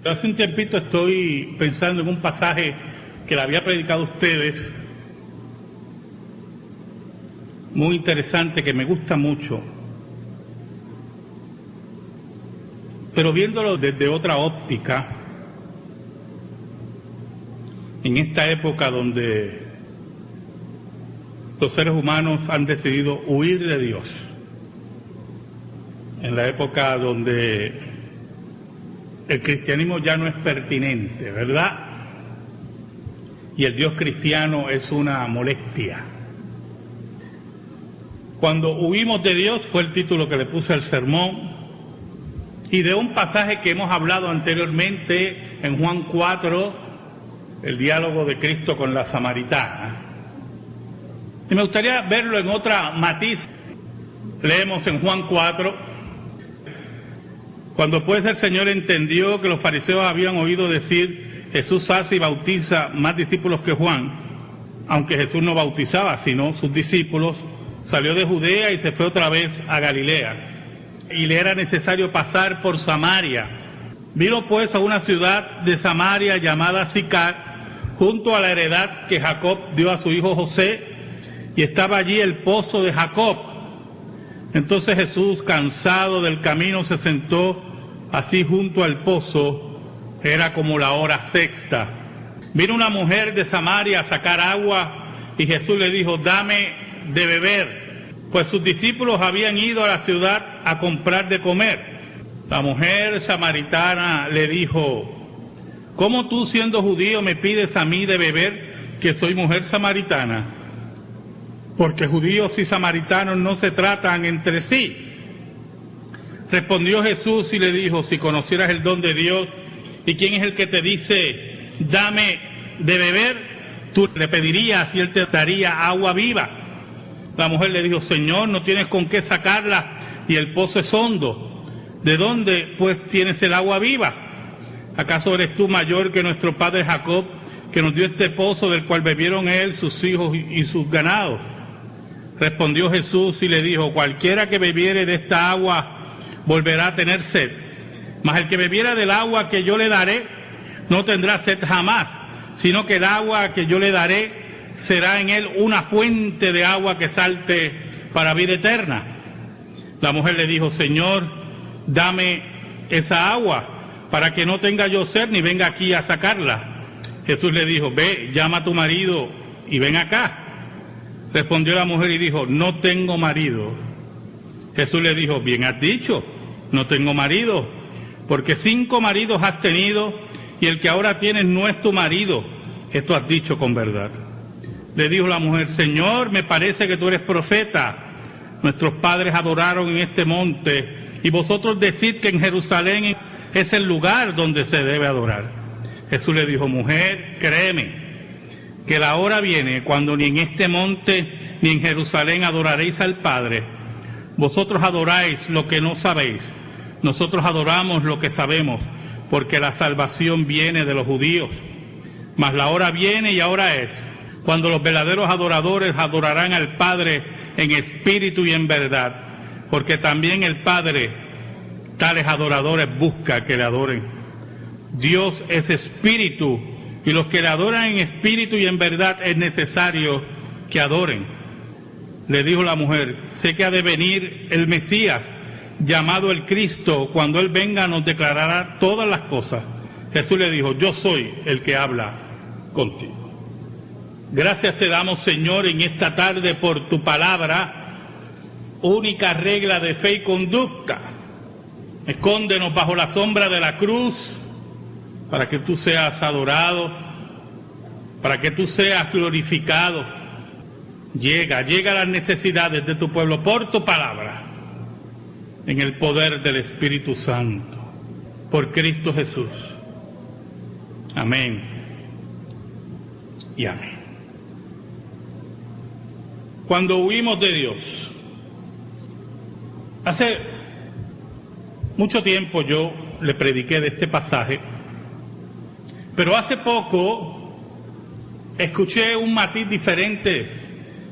Hace un tiempito estoy pensando en un pasaje que le había predicado a ustedes, muy interesante, que me gusta mucho, pero viéndolo desde otra óptica, en esta época donde los seres humanos han decidido huir de Dios, en la época donde el cristianismo ya no es pertinente, ¿verdad? Y el Dios cristiano es una molestia. Cuando huimos de Dios fue el título que le puse al sermón, y de un pasaje que hemos hablado anteriormente en Juan 4, el diálogo de Cristo con la samaritana. Y me gustaría verlo en otra matiz. Leemos en Juan 4, cuando pues el Señor entendió que los fariseos habían oído decir, Jesús hace y bautiza más discípulos que Juan, aunque Jesús no bautizaba, sino sus discípulos, salió de Judea y se fue otra vez a Galilea, y le era necesario pasar por Samaria. Vino pues a una ciudad de Samaria llamada Sicar, junto a la heredad que Jacob dio a su hijo José, y estaba allí el pozo de Jacob. Entonces Jesús, cansado del camino, se sentó así junto al pozo. Era como la hora sexta. Vino una mujer de Samaria a sacar agua, y Jesús le dijo, dame de beber, pues sus discípulos habían ido a la ciudad a comprar de comer. La mujer samaritana le dijo, ¿cómo tú, siendo judío, me pides a mí de beber, que soy mujer samaritana? Porque judíos y samaritanos no se tratan entre sí. Respondió Jesús y le dijo, si conocieras el don de Dios y quién es el que te dice, dame de beber, tú le pedirías y él te daría agua viva. La mujer le dijo, Señor, no tienes con qué sacarla y el pozo es hondo. ¿De dónde pues tienes el agua viva? ¿Acaso eres tú mayor que nuestro padre Jacob, que nos dio este pozo del cual bebieron él, sus hijos y sus ganados? Respondió Jesús y le dijo, cualquiera que bebiere de esta agua volverá a tener sed, mas el que bebiera del agua que yo le daré no tendrá sed jamás, sino que el agua que yo le daré será en él una fuente de agua que salte para vida eterna. La mujer le dijo, Señor, dame esa agua para que no tenga yo sed ni venga aquí a sacarla. Jesús le dijo, ve, llama a tu marido y ven acá. Respondió la mujer y dijo, no tengo marido. Jesús le dijo, bien has dicho, no tengo marido, porque 5 maridos has tenido y el que ahora tienes no es tu marido. Esto has dicho con verdad. Le dijo la mujer, Señor, me parece que tú eres profeta. Nuestros padres adoraron en este monte y vosotros decís que en Jerusalén es el lugar donde se debe adorar. Jesús le dijo, mujer, créeme, que la hora viene cuando ni en este monte ni en Jerusalén adoraréis al Padre. Vosotros adoráis lo que no sabéis, nosotros adoramos lo que sabemos, porque la salvación viene de los judíos. Mas la hora viene y ahora es, cuando los verdaderos adoradores adorarán al Padre en espíritu y en verdad, porque también el Padre tales adoradores busca que le adoren. Dios es espíritu, y los que le adoran en espíritu y en verdad es necesario que adoren. Le dijo la mujer, sé que ha de venir el Mesías, llamado el Cristo. Cuando Él venga nos declarará todas las cosas. Jesús le dijo, yo soy el que habla contigo. Gracias te damos, Señor, en esta tarde por tu palabra, única regla de fe y conducta. Escóndenos bajo la sombra de la cruz, para que tú seas adorado, para que tú seas glorificado. Llega a las necesidades de tu pueblo por tu palabra, en el poder del Espíritu Santo, por Cristo Jesús. Amén y amén. Cuando huimos de Dios, hace mucho tiempo yo le prediqué de este pasaje, pero hace poco escuché un matiz diferente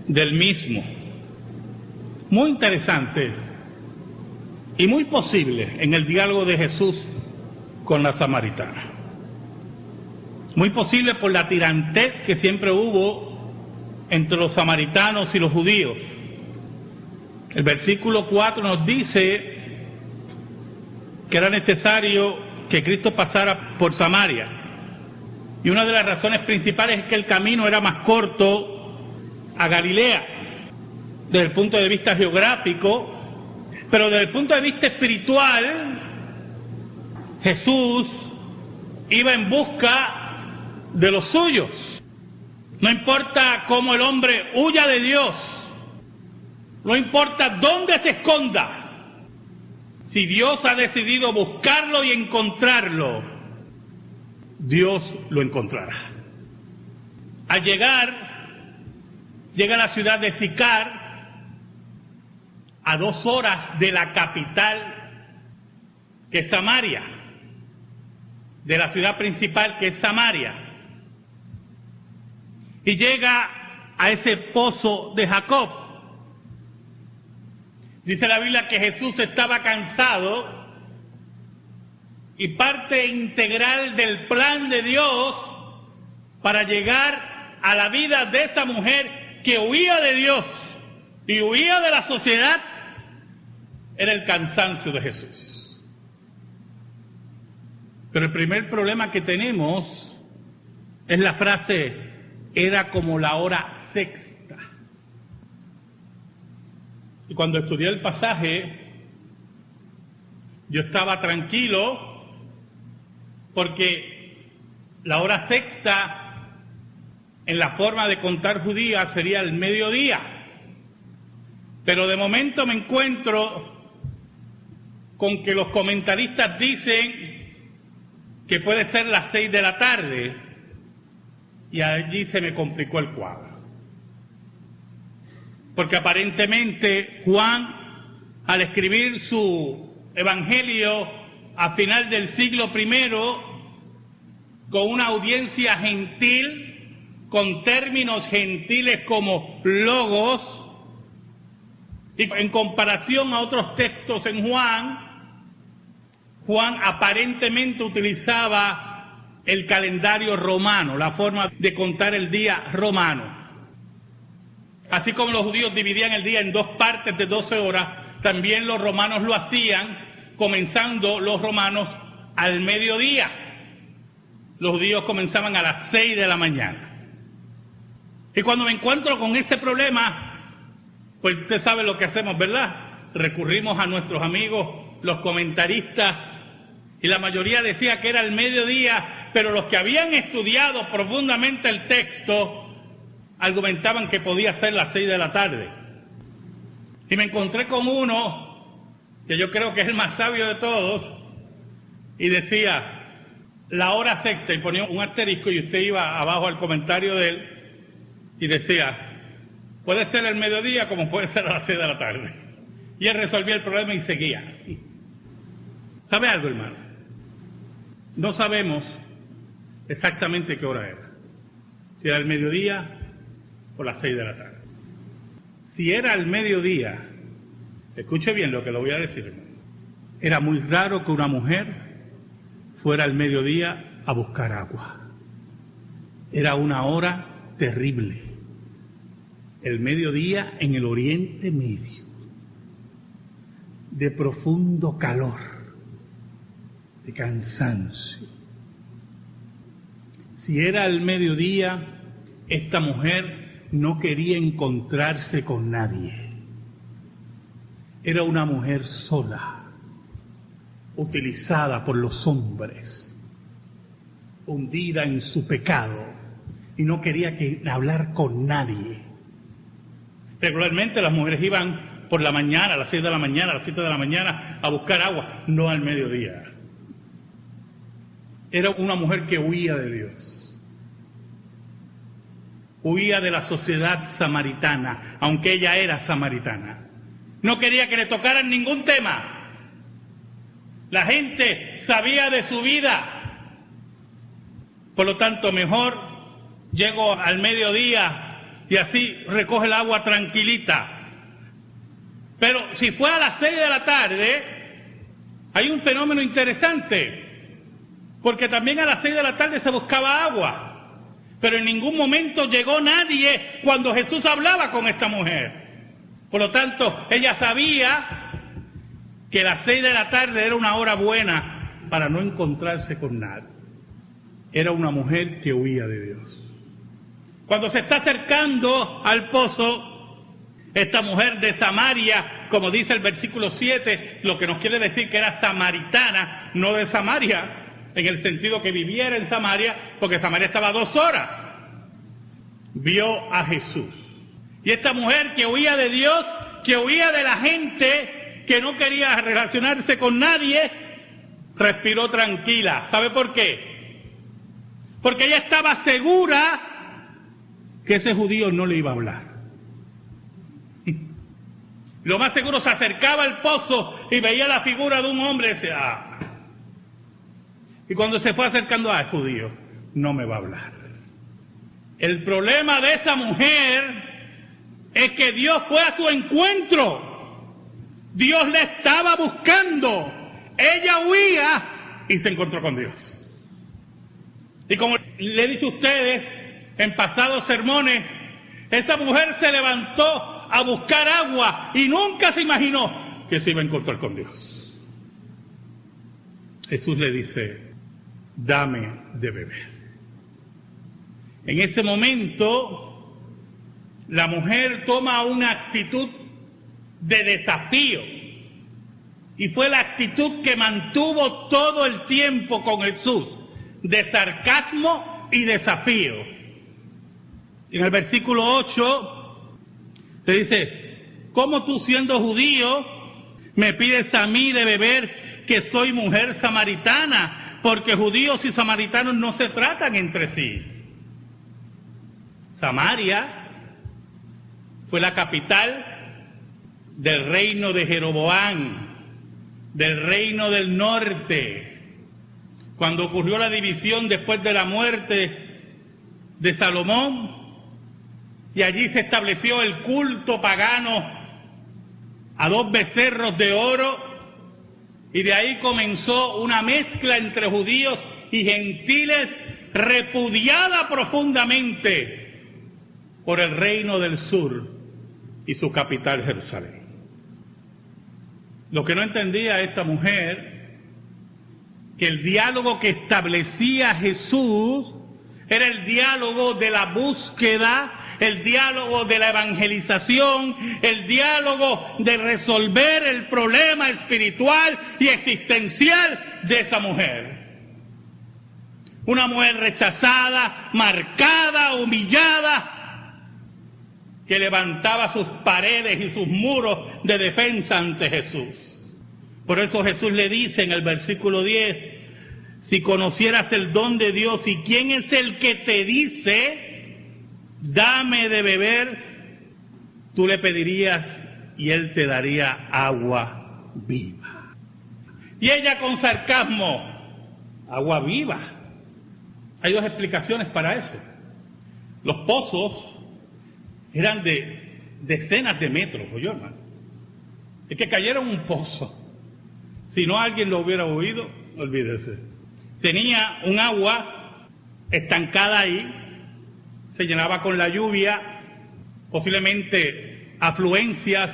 del mismo, muy interesante y muy posible en el diálogo de Jesús con la samaritana. Muy posible por la tirantez que siempre hubo entre los samaritanos y los judíos. El versículo 4 nos dice que era necesario que Cristo pasara por Samaria. Y una de las razones principales es que el camino era más corto a Galilea, desde el punto de vista geográfico, pero desde el punto de vista espiritual, Jesús iba en busca de los suyos. No importa cómo el hombre huya de Dios, no importa dónde se esconda, si Dios ha decidido buscarlo y encontrarlo, Dios lo encontrará. Al llega a la ciudad de Sicar, a 2 horas de la capital, que es Samaria, de la ciudad principal, que es Samaria, y llega a ese pozo de Jacob. Dice la Biblia que Jesús estaba cansado y parte integral del plan de Dios para llegar a la vida de esa mujer que huía de Dios y huía de la sociedad era el cansancio de Jesús. Pero el primer problema que tenemos es la frase, era como la hora sexta. Y cuando estudié el pasaje, yo estaba tranquilo porque la hora sexta en la forma de contar judía sería el mediodía. Pero de momento me encuentro con que los comentaristas dicen que puede ser las 6 de la tarde y allí se me complicó el cuadro. Porque aparentemente Juan, al escribir su evangelio a final del siglo I, con una audiencia gentil, con términos gentiles como logos, y en comparación a otros textos en Juan aparentemente utilizaba el calendario romano, la forma de contar el día romano. Así como los judíos dividían el día en 2 partes de 12 horas, también los romanos lo hacían, comenzando los romanos al mediodía. Los judíos comenzaban a las 6 de la mañana. Y cuando me encuentro con ese problema, pues usted sabe lo que hacemos, ¿verdad? Recurrimos a nuestros amigos, los comentaristas, y la mayoría decía que era el mediodía, pero los que habían estudiado profundamente el texto argumentaban que podía ser las 6 de la tarde. Y me encontré con uno, que yo creo que es el más sabio de todos, y decía, la hora sexta, y ponía un asterisco, y usted iba abajo al comentario de él, y decía, puede ser el mediodía como puede ser a las 6 de la tarde. Y él resolvía el problema y seguía. ¿Sabe algo, hermano? No sabemos exactamente qué hora era. Si era el mediodía o las 6 de la tarde. Si era el mediodía, escuche bien lo que le voy a decir, era muy raro que una mujer fuera al mediodía a buscar agua. Era una hora terrible. El mediodía en el Oriente Medio, de profundo calor, de cansancio. Si era el mediodía, esta mujer no quería encontrarse con nadie. Era una mujer sola, utilizada por los hombres, hundida en su pecado, y no quería hablar con nadie. Regularmente las mujeres iban por la mañana, a las 6 de la mañana, a las 7 de la mañana, a buscar agua, no al mediodía. Era una mujer que huía de Dios. Huía de la sociedad samaritana, aunque ella era samaritana. No quería que le tocaran ningún tema. La gente sabía de su vida. Por lo tanto, mejor llego al mediodía y así recoge el agua tranquilita. Pero si fue a las 6 de la tarde, hay un fenómeno interesante. porque también a las 6 de la tarde se buscaba agua, pero en ningún momento llegó nadie cuando Jesús hablaba con esta mujer. Por lo tanto, ella sabía que las 6 de la tarde era una hora buena para no encontrarse con nadie. Era una mujer que huía de Dios. Cuando se está acercando al pozo, esta mujer de Samaria, como dice el versículo 7, lo que nos quiere decir que era samaritana, no de Samaria, en el sentido que viviera en Samaria, porque Samaria estaba a 2 horas, vio a Jesús. Y esta mujer que huía de Dios, que huía de la gente, que no quería relacionarse con nadie, respiró tranquila. ¿Sabe por qué? Porque ella estaba segura que ese judío no le iba a hablar. Lo más seguro se acercaba al pozo y veía la figura de un hombre y decía, y cuando se fue acercando al judío, no me va a hablar. El problema de esa mujer es que Dios fue a su encuentro. Dios le estaba buscando. Ella huía y se encontró con Dios. Y como le he dicho a ustedes en pasados sermones, esta mujer se levantó a buscar agua y nunca se imaginó que se iba a encontrar con Dios. Jesús le dice, dame de beber. En ese momento, la mujer toma una actitud de desafío. Y fue la actitud que mantuvo todo el tiempo con Jesús, de sarcasmo y desafío. En el versículo 8, se dice, ¿cómo tú siendo judío me pides a mí de beber que soy mujer samaritana? Porque judíos y samaritanos no se tratan entre sí. Samaria fue la capital del reino de Jeroboam, del reino del norte. Cuando ocurrió la división después de la muerte de Salomón, y allí se estableció el culto pagano a 2 becerros de oro, y de ahí comenzó una mezcla entre judíos y gentiles repudiada profundamente por el reino del sur y su capital Jerusalén. Lo que no entendía esta mujer, que el diálogo que establecía Jesús era el diálogo de la búsqueda, el diálogo de la evangelización, el diálogo de resolver el problema espiritual y existencial de esa mujer. Una mujer rechazada, marcada, humillada, que levantaba sus paredes y sus muros de defensa ante Jesús. Por eso Jesús le dice en el versículo 10, si conocieras el don de Dios y quién es el que te dice, dame de beber, tú le pedirías y él te daría agua viva. Y ella con sarcasmo, agua viva. Hay 2 explicaciones para eso. Los pozos eran de decenas de metros, ¿oyó, hermano? Es que cayera en un pozo. Si no alguien lo hubiera oído, olvídese. Tenía un agua estancada ahí, se llenaba con la lluvia, posiblemente afluencias,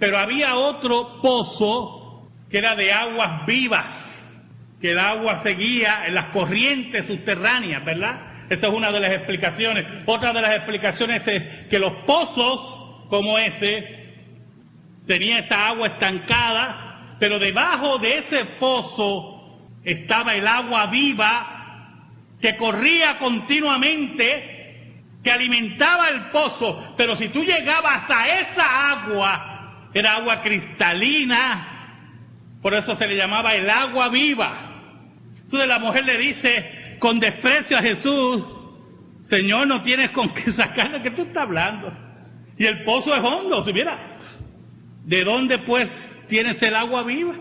pero había otro pozo que era de aguas vivas, que el agua seguía en las corrientes subterráneas, ¿verdad? Esa es una de las explicaciones. Otra de las explicaciones es que los pozos como ese tenía esta agua estancada, pero debajo de ese pozo estaba el agua viva que corría continuamente, que alimentaba el pozo. Pero si tú llegabas a esa agua, era agua cristalina, por eso se le llamaba el agua viva. Entonces la mujer le dice con desprecio a Jesús, Señor, no tienes con qué sacar, ¿de qué tú estás hablando? Y el pozo es hondo, si mira, ¿de dónde pues tienes el agua viva?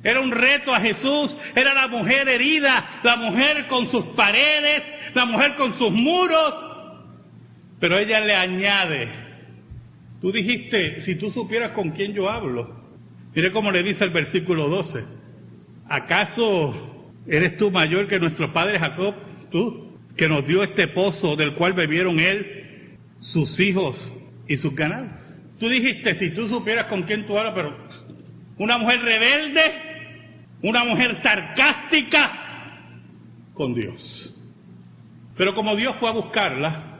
Era un reto a Jesús, era la mujer herida, la mujer con sus paredes, la mujer con sus muros, pero ella le añade, tú dijiste, si tú supieras con quién yo hablo. Mire cómo le dice el versículo 12, ¿acaso ¿Eres tú mayor que nuestro padre Jacob? Tú, que nos dio este pozo del cual bebieron él, sus hijos y sus ganados. Tú dijiste, si tú supieras con quién tú hablas, pero una mujer rebelde, una mujer sarcástica con Dios. Pero como Dios fue a buscarla,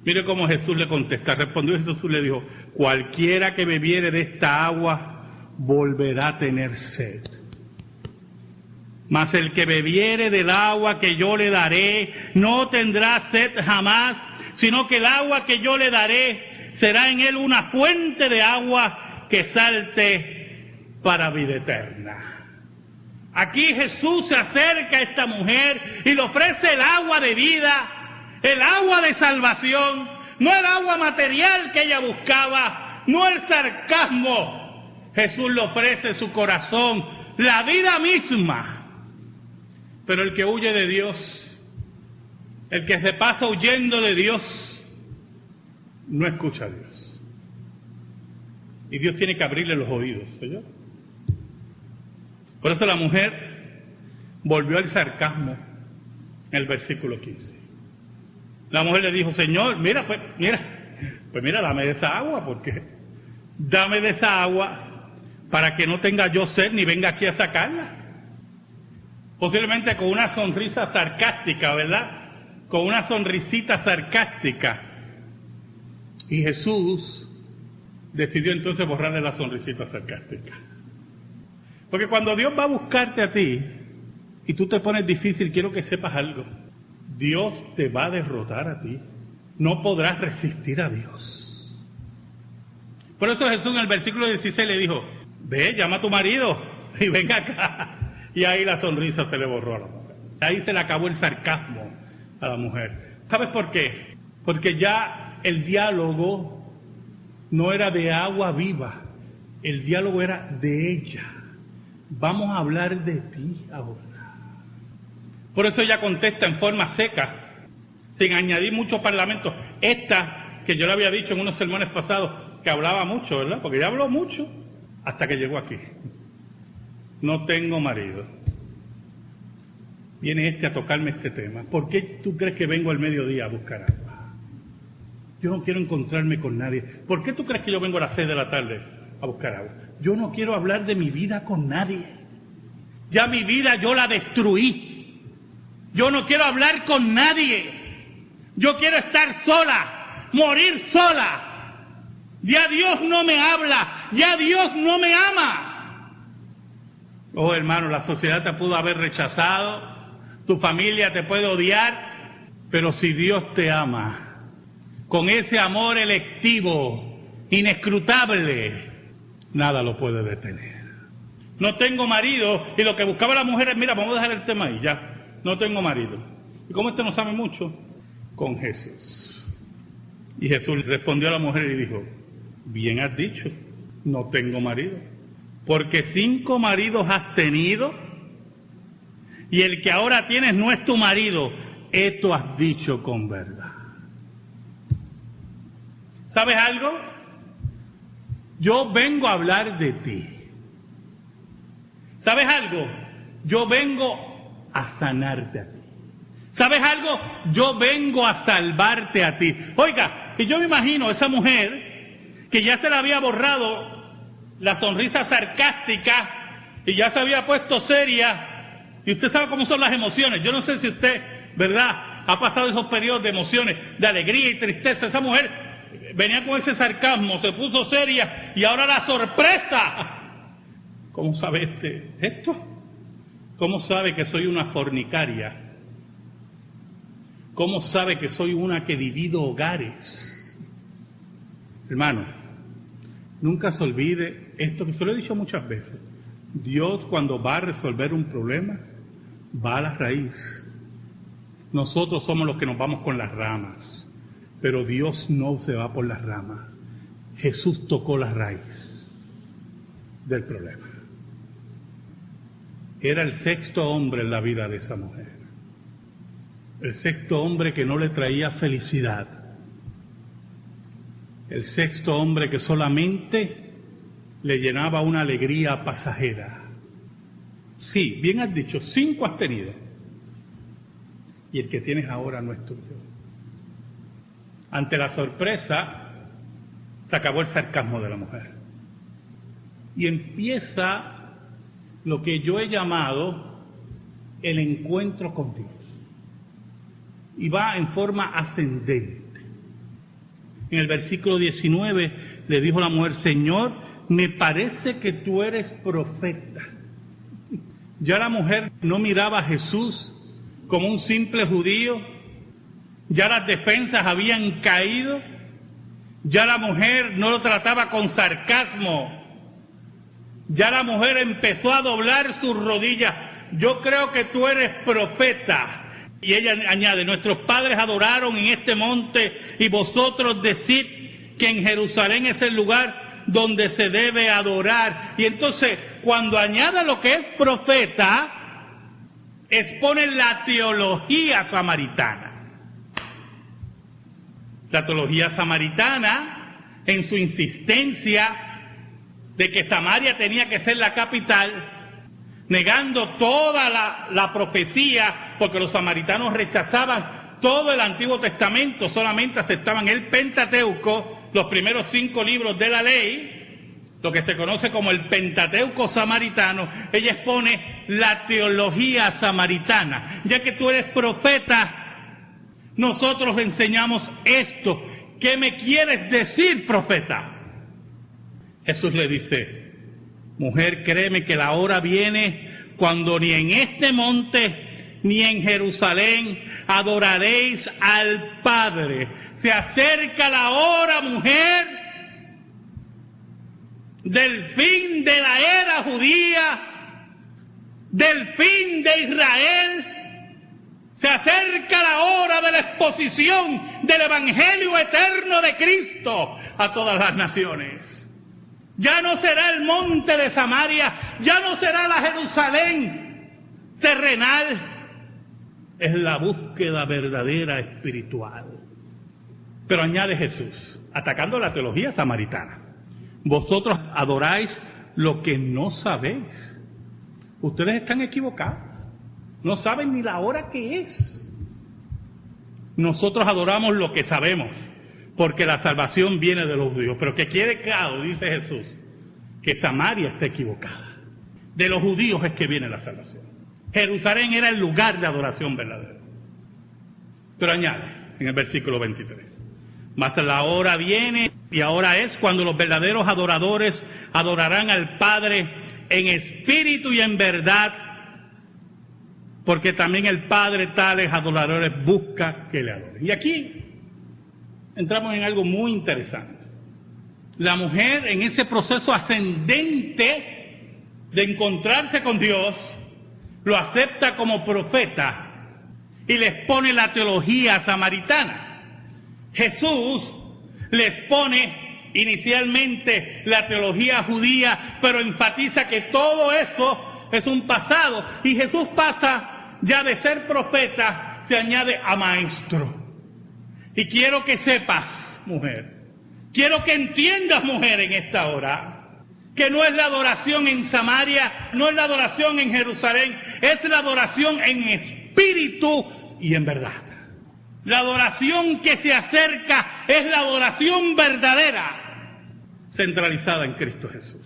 mire cómo Jesús le contesta. Respondió Jesús y le dijo, cualquiera que bebiere de esta agua volverá a tener sed. Mas el que bebiere del agua que yo le daré no tendrá sed jamás, sino que el agua que yo le daré será en él una fuente de agua que salte para vida eterna. Aquí Jesús se acerca a esta mujer y le ofrece el agua de vida, el agua de salvación, no el agua material que ella buscaba, no el sarcasmo. Jesús le ofrece su corazón, la vida misma. Pero el que huye de Dios, el que se pasa huyendo de Dios, no escucha a Dios. Y Dios tiene que abrirle los oídos, ¿oyó? Por eso la mujer volvió al sarcasmo en el versículo 15. La mujer le dijo, Señor, mira, dame de esa agua, porque dame de esa agua para que no tenga yo sed ni venga aquí a sacarla. Posiblemente con una sonrisa sarcástica, ¿verdad? Con una sonrisita sarcástica. Y Jesús decidió entonces borrarle la sonrisita sarcástica. Porque cuando Dios va a buscarte a ti y tú te pones difícil, quiero que sepas algo. Dios te va a derrotar a ti. No podrás resistir a Dios. Por eso Jesús en el versículo 16 le dijo, ve, llama a tu marido y venga acá. Y ahí la sonrisa se le borró a la mujer. Ahí se le acabó el sarcasmo a la mujer. ¿Sabes por qué? Porque ya el diálogo no era de agua viva. El diálogo era de ella. Vamos a hablar de ti ahora. Por eso ella contesta en forma seca, sin añadir mucho parlamento. Esta, que yo le había dicho en unos sermones pasados, que hablaba mucho, ¿verdad? Porque ella habló mucho hasta que llegó aquí. No tengo marido. Viene a tocarme este tema. ¿Por qué tú crees que vengo al mediodía a buscar agua? Yo no quiero encontrarme con nadie. ¿Por qué tú crees que yo vengo a las 6 de la tarde a buscar agua? Yo no quiero hablar de mi vida con nadie. Ya mi vida yo la destruí. Yo no quiero hablar con nadie. Yo quiero estar sola, morir sola. Ya Dios no me habla, ya Dios no me ama. Oh, hermano, la sociedad te pudo haber rechazado, tu familia te puede odiar, pero si Dios te ama, con ese amor electivo, inescrutable, nada lo puede detener. No tengo marido, y lo que buscaba la mujer es, mira, vamos a dejar el tema ahí, ya, no tengo marido. ¿Y cómo no sabe mucho? Con Jesús. Y Jesús respondió a la mujer y dijo, bien has dicho, no tengo marido. Porque 5 maridos has tenido y el que ahora tienes no es tu marido. Esto has dicho con verdad. ¿Sabes algo? Yo vengo a hablar de ti. ¿Sabes algo? Yo vengo a sanarte a ti. ¿Sabes algo? Yo vengo a salvarte a ti. Oiga, y yo me imagino esa mujer que ya se le había borrado la sonrisa sarcástica y ya se había puesto seria. Y usted sabe cómo son las emociones. Yo no sé si usted, ¿verdad?, ha pasado esos periodos de emociones, de alegría y tristeza. Esa mujer venía con ese sarcasmo, se puso seria y ahora la sorpresa. ¿Cómo sabe esto? ¿Cómo sabe que soy una fornicaria? ¿Cómo sabe que soy una que divido hogares? Hermano, nunca se olvide esto que se lo he dicho muchas veces. Dios, cuando va a resolver un problema, va a la raíz. Nosotros somos los que nos vamos con las ramas, pero Dios no se va por las ramas. Jesús tocó la raíz del problema. Era el 6.º hombre en la vida de esa mujer. El 6.º hombre que no le traía felicidad. El 6.º hombre que solamente le llenaba una alegría pasajera. Sí, bien has dicho, 5 has tenido. Y el que tienes ahora no es tuyo. Ante la sorpresa, se acabó el sarcasmo de la mujer. Y empieza lo que yo he llamado el encuentro con Dios. Y va en forma ascendente. En el versículo 19 le dijo la mujer: Señor, me parece que tú eres profeta. Ya la mujer no miraba a Jesús como un simple judío. Ya las defensas habían caído. Ya la mujer no lo trataba con sarcasmo. Ya la mujer empezó a doblar sus rodillas. Yo creo que tú eres profeta. Y ella añade: nuestros padres adoraron en este monte y vosotros decid que en Jerusalén es el lugar donde se debe adorar. Y entonces, cuando añade lo que es profeta, expone la teología samaritana. La teología samaritana, en su insistencia de que Samaria tenía que ser la capital, negando toda la profecía, porque los samaritanos rechazaban todo el Antiguo Testamento, solamente aceptaban el Pentateuco, los primeros 5 libros de la ley, lo que se conoce como el Pentateuco samaritano. Ella expone la teología samaritana. Ya que tú eres profeta, nosotros enseñamos esto. ¿Qué me quieres decir, profeta? Jesús le dice: mujer, créeme que la hora viene cuando ni en este monte ni en Jerusalén adoraréis al Padre. Se acerca la hora, mujer, del fin de la era judía, del fin de Israel. Se acerca la hora de la exposición del Evangelio eterno de Cristo a todas las naciones. Ya no será el monte de Samaria, ya no será la Jerusalén terrenal. Es la búsqueda verdadera espiritual. Pero añade Jesús, atacando la teología samaritana: vosotros adoráis lo que no sabéis. Ustedes están equivocados. No saben ni la hora que es. Nosotros adoramos lo que sabemos, porque la salvación viene de los judíos. Pero que quede claro, dice Jesús, que Samaria está equivocada. De los judíos es que viene la salvación. Jerusalén era el lugar de adoración verdadero. Pero añade en el versículo 23: mas la hora viene, y ahora es, cuando los verdaderos adoradores adorarán al Padre en espíritu y en verdad, porque también el Padre tales adoradores busca que le adoren. Y aquí entramos en algo muy interesante. La mujer, en ese proceso ascendente de encontrarse con Dios, lo acepta como profeta y le expone la teología samaritana. Jesús le expone inicialmente la teología judía, pero enfatiza que todo eso es un pasado, y Jesús pasa ya de ser profeta, se añade a maestro. Y quiero que sepas, mujer, quiero que entiendas, mujer, en esta hora, que no es la adoración en Samaria, no es la adoración en Jerusalén, es la adoración en espíritu y en verdad. La adoración que se acerca es la adoración verdadera, centralizada en Cristo Jesús.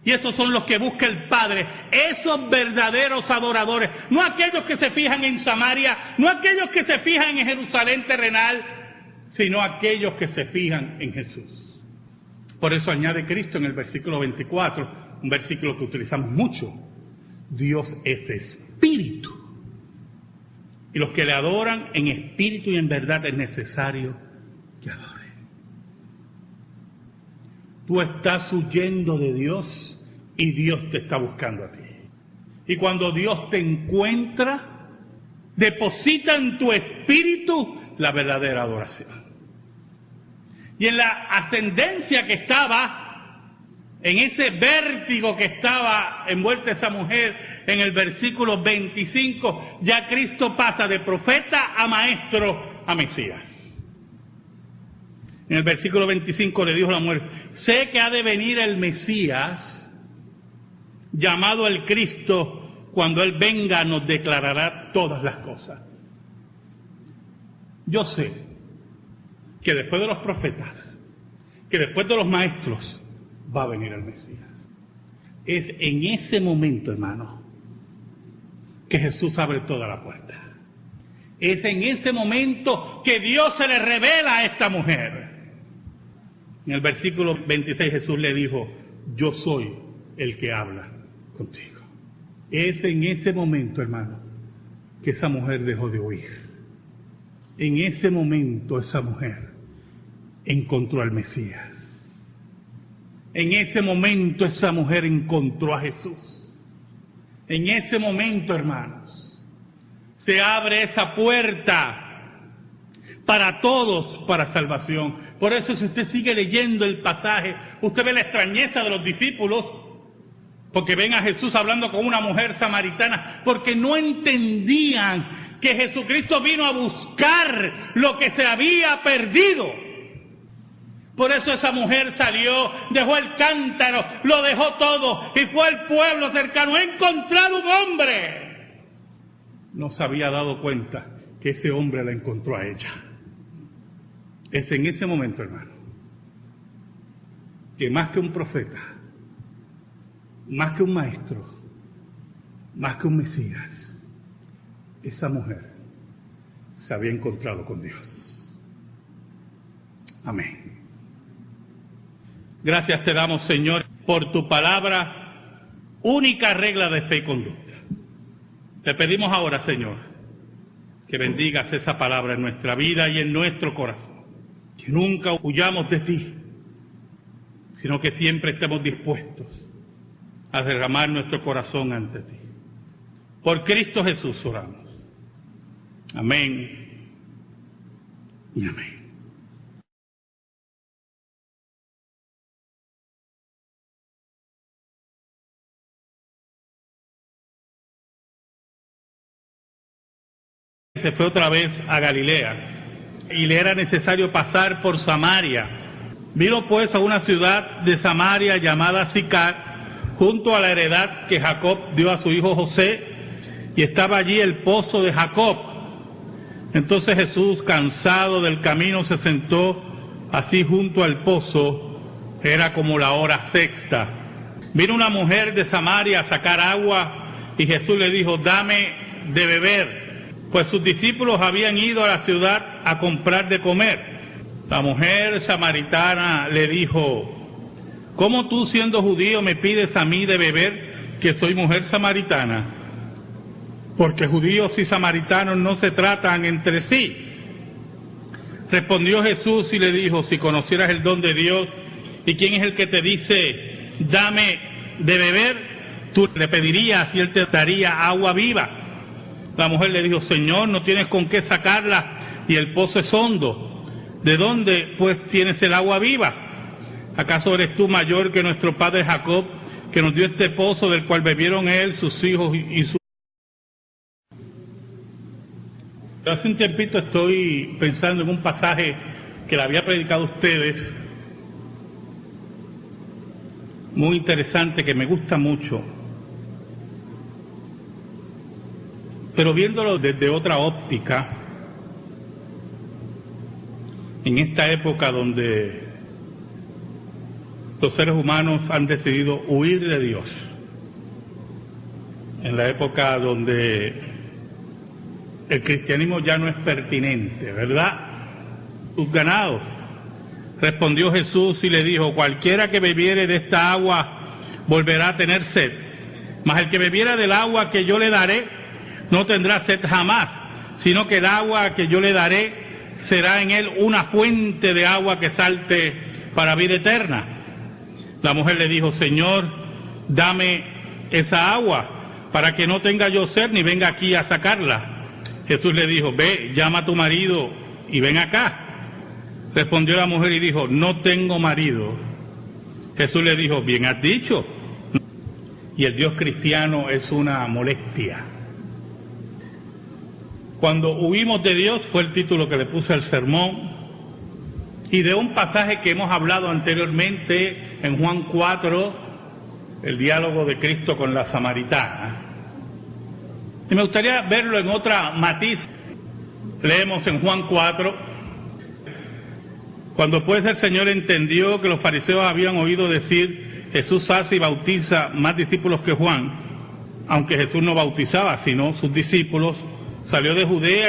Y esos son los que busca el Padre, esos verdaderos adoradores, no aquellos que se fijan en Samaria, no aquellos que se fijan en Jerusalén terrenal, sino aquellos que se fijan en Jesús. Por eso añade Cristo en el versículo 24, un versículo que utilizamos mucho: Dios es espíritu. Y los que le adoran en espíritu y en verdad es necesario que adoren. Tú estás huyendo de Dios y Dios te está buscando a ti. Y cuando Dios te encuentra, deposita en tu espíritu la verdadera adoración. Y en la ascendencia que estaba, en ese vértigo que estaba envuelta esa mujer, en el versículo 25, ya Cristo pasa de profeta a maestro a Mesías. En el versículo 25 le dijo a la mujer: sé que ha de venir el Mesías, llamado el Cristo, cuando Él venga nos declarará todas las cosas. Yo sé que después de los profetas, que después de los maestros, va a venir el Mesías. Es en ese momento, hermano, que Jesús abre toda la puerta. Es en ese momento que Dios se le revela a esta mujer. En el versículo 26 Jesús le dijo, yo soy el que habla contigo. Es en ese momento, hermano, que esa mujer dejó de huir. En ese momento esa mujer encontró al Mesías. En ese momento esa mujer encontró a Jesús. En ese momento, hermanos, se abre esa puerta para todos, para salvación. Por eso, si usted sigue leyendo el pasaje, usted ve la extrañeza de los discípulos, porque ven a Jesús hablando con una mujer samaritana, porque no entendían que Jesucristo vino a buscar lo que se había perdido. Por eso esa mujer salió, dejó el cántaro, lo dejó todo y fue al pueblo cercano. He encontrado un hombre. No se había dado cuenta que ese hombre la encontró a ella. Es en ese momento, hermano, que más que un profeta, más que un maestro, más que un Mesías, esa mujer se había encontrado con Dios. Amén. Gracias te damos, Señor, por tu palabra, única regla de fe y conducta. Te pedimos ahora, Señor, que bendigas esa palabra en nuestra vida y en nuestro corazón. Que nunca huyamos de ti, sino que siempre estemos dispuestos a derramar nuestro corazón ante ti. Por Cristo Jesús oramos. Amén y amén. Se fue otra vez a Galilea y le era necesario pasar por Samaria. Vino pues a una ciudad de Samaria llamada Sicar, junto a la heredad que Jacob dio a su hijo José, y estaba allí el pozo de Jacob. Entonces Jesús, cansado del camino, se sentó así junto al pozo. Era como la hora sexta. Vino una mujer de Samaria a sacar agua y Jesús le dijo, dame de beber. Pues sus discípulos habían ido a la ciudad a comprar de comer. La mujer samaritana le dijo, ¿cómo tú, siendo judío, me pides a mí de beber, que soy mujer samaritana? Porque judíos y samaritanos no se tratan entre sí. Respondió Jesús y le dijo, si conocieras el don de Dios y quién es el que te dice, dame de beber, tú le pedirías y él te daría agua viva. La mujer le dijo, Señor, no tienes con qué sacarla y el pozo es hondo. ¿De dónde, pues, tienes el agua viva? ¿Acaso eres tú mayor que nuestro padre Jacob, que nos dio este pozo del cual bebieron él, sus hijos y su... Hace un tiempito estoy pensando en un pasaje que le había predicado a ustedes, muy interesante, que me gusta mucho. Pero viéndolo desde otra óptica, en esta época donde los seres humanos han decidido huir de Dios, en la época donde el cristianismo ya no es pertinente, ¿verdad? Sus ganados. Respondió Jesús y le dijo, cualquiera que bebiere de esta agua volverá a tener sed, mas el que bebiera del agua que yo le daré no tendrá sed jamás, sino que el agua que yo le daré será en él una fuente de agua que salte para vida eterna. La mujer le dijo, Señor, dame esa agua, para que no tenga yo sed ni venga aquí a sacarla. Jesús le dijo, ve, llama a tu marido y ven acá. Respondió la mujer y dijo, no tengo marido. Jesús le dijo, bien has dicho. Y el Dios cristiano es una molestia. Cuando huimos de Dios fue el título que le puse al sermón, y de un pasaje que hemos hablado anteriormente en Juan 4, el diálogo de Cristo con la samaritana. Y me gustaría verlo en otra matiz. Leemos en Juan 4, cuando pues el Señor entendió que los fariseos habían oído decir, Jesús hace y bautiza más discípulos que Juan, aunque Jesús no bautizaba, sino sus discípulos, salió de Judea y